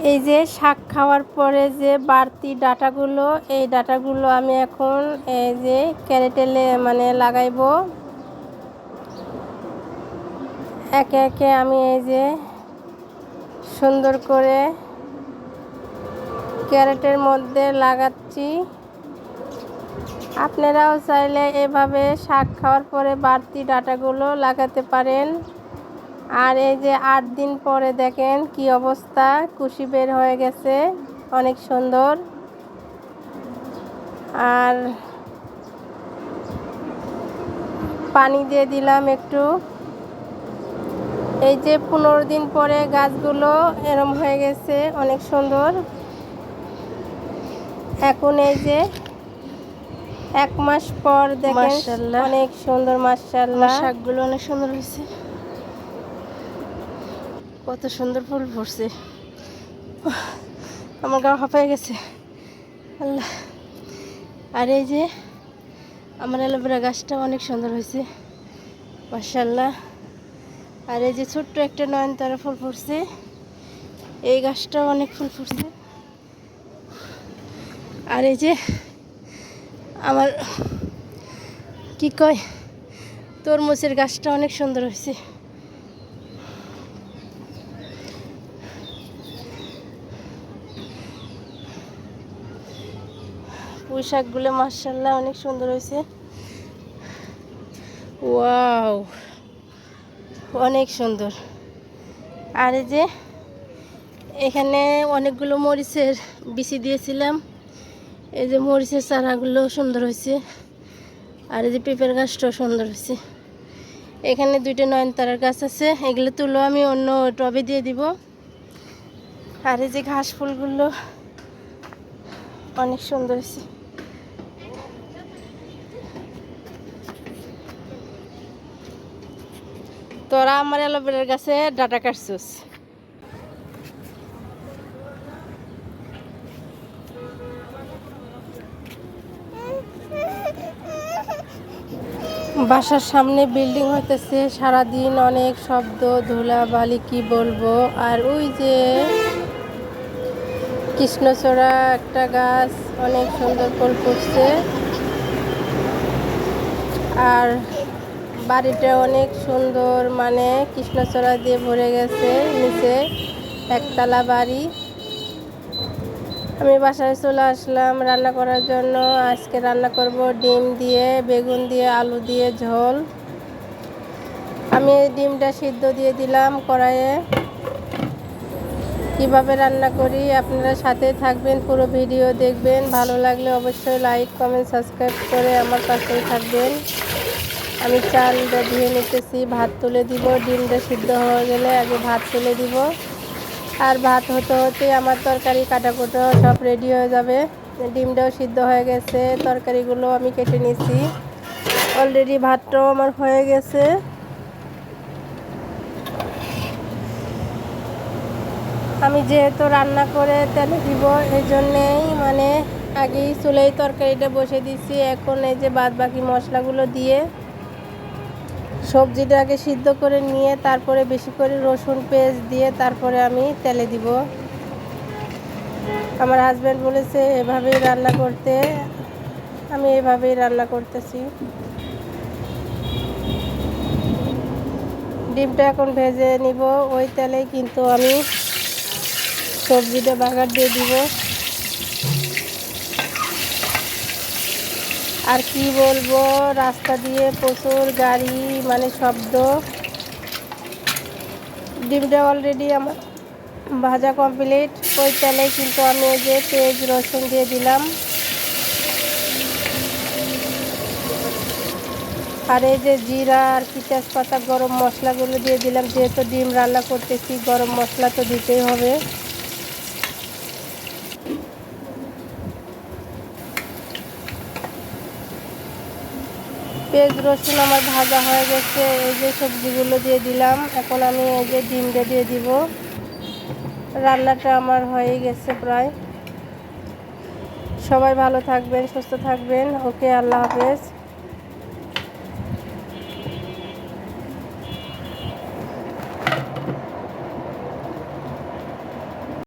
এই যে শাক খাওয়ার পরে যে বাড়তি ডাঁটাগুলো, এই ডাঁটাগুলো আমি এখন এই যে ক্যারেটে লাগাইবো। একে একে আমি এই যে সুন্দর করে ক্যারেটের মধ্যে লাগাচ্ছি। আপনারাও চাইলে এভাবে শাক খাওয়ার পরে বাড়তি ডাঁটাগুলো লাগাতে পারেন। আর এই যে 8 দিন পরে দেখেন কি অবস্থা, কুশি বের হয়ে গেছে, অনেক সুন্দর। আর পানি দিয়ে দিলাম একটু। এই যে 15 দিন পরে গাছগুলো এরম হয়ে গেছে, অনেক সুন্দর। এখন এই যে 1 মাস পর দেখেন অনেক সুন্দর, মাশাআল্লাহ। শাকগুলো অনেক সুন্দর হয়েছে, কত সুন্দর ফুল ফুটছে। আমার গা হাঁপায়ে গেছে, আল্লাহ। আর এই যে আমার অ্যালোভেরা গাছটা অনেক সুন্দর হয়েছে, মাশাআল্লাহ। আর এই যে ছোট্ট একটা নয়নতারা ফুল ফুটছে, এই গাছটাও অনেক ফুল ফুটছে। আর এই যে আমার কি কয় তরমুজের গাছটা অনেক সুন্দর হয়েছে। পুঁই শাকগুলো মাশাআল্লাহ অনেক সুন্দর হয়েছে, ওয়াও, অনেক সুন্দর। আর এই যে এখানে অনেকগুলো মরিচের বিচি দিয়েছিলাম, এই যে মরিচের চারাগুলো সুন্দর হয়েছে। আর এই যে পেঁপের গাছটাও সুন্দর হয়েছে। এখানে 2টা নয়নতারার গাছ আছে, এগুলো তুলো আমি অন্য টবে দিয়ে দিব। আর এই যে ঘাস ফুলগুলো অনেক সুন্দর হয়েছে। তোরা আমার অ্যালোভেরার গাছে ডাঁটা কাটছিস। বাসার সামনে বিল্ডিং হইতেছে, সারাদিন অনেক শব্দ, ধুলাবালি, কি বলবো। আর ওই যে কৃষ্ণচূড়া একটা গাছ অনেক সুন্দর ফুল ফুটছে। আর বাড়িটা অনেক সুন্দর, কৃষ্ণচূড়া দিয়ে ভরে গেছে। নিচে একতলা বাড়ি। আমি বাসায় চলে আসলাম রান্না করার জন্য। আজকে রান্না করব ডিম দিয়ে, বেগুন দিয়ে, আলু দিয়ে ঝোল। আমি ডিমটা সিদ্ধ দিয়ে দিলাম কড়াইয়ে। কিভাবে রান্না করি আপনারা সাথে থাকবেন, পুরো ভিডিও দেখবেন। ভালো লাগলে অবশ্যই লাইক, কমেন্ট, সাবস্ক্রাইব করে আমার পাশেই থাকবেন। আমি চালটা ধুয়ে নিতেছি, ভাত তুলে দিব। ডিমটা সিদ্ধ হয়ে গেলে আগে ভাত তুলে দিব। আর ভাত হতে হতে আমার তরকারি কাটাকুটো সব রেডি হয়ে যাবে। ডিমটাও সিদ্ধ হয়ে গেছে, তরকারিগুলো আমি কেটে নিয়েছি অলরেডি। ভাতটাও আমার হয়ে গেছে। আমি যেহেতু রান্না করে তেলে দিব, এই জন্যেই আগেই চুলায় তরকারিটা বসে দিচ্ছি। এখন এই যে বাদ বাকি মশলাগুলো দিয়ে সবজিটা আগে সিদ্ধ করে নিয়ে তারপরে বেশি করে রসুন পেস্ট দিয়ে তারপরে আমি তেলে দিব। আমার হাজব্যান্ড বলেছে এভাবেই রান্না করতে, আমি এভাবেই রান্না করতেছি। ডিমটা এখন ভেজে নিব ওই তেলেই, কিন্তু আমি সবজিটা বাগার দিয়ে দিব। আর কি বলবো, রাস্তা দিয়ে প্রচুর গাড়ি, শব্দ। ডিমটা অলরেডি আমার ভাজা কমপ্লিট। ওই তেলে কিন্তু আমি এই যে পেঁয়াজ রসুন দিয়ে দিলাম। আর এই যে জিরা আর কি তেজপাতা, গরম মশলাগুলো দিয়ে দিলাম। যেহেতু ডিম রান্না করতেছি, গরম মশলা তো দিতেই হবে। পেঁয়াজ রসুন আমার ভাজা হয়ে গেছে, এই যে সবজিগুলো দিয়ে দিলাম। এখন আমি এই যে ডিমটা দিয়ে দিব। রান্নাটা আমার হয়ে গেছে প্রায়। সবাই ভালো থাকবেন, সুস্থ থাকবেন। ওকে, আল্লাহ হাফেজ।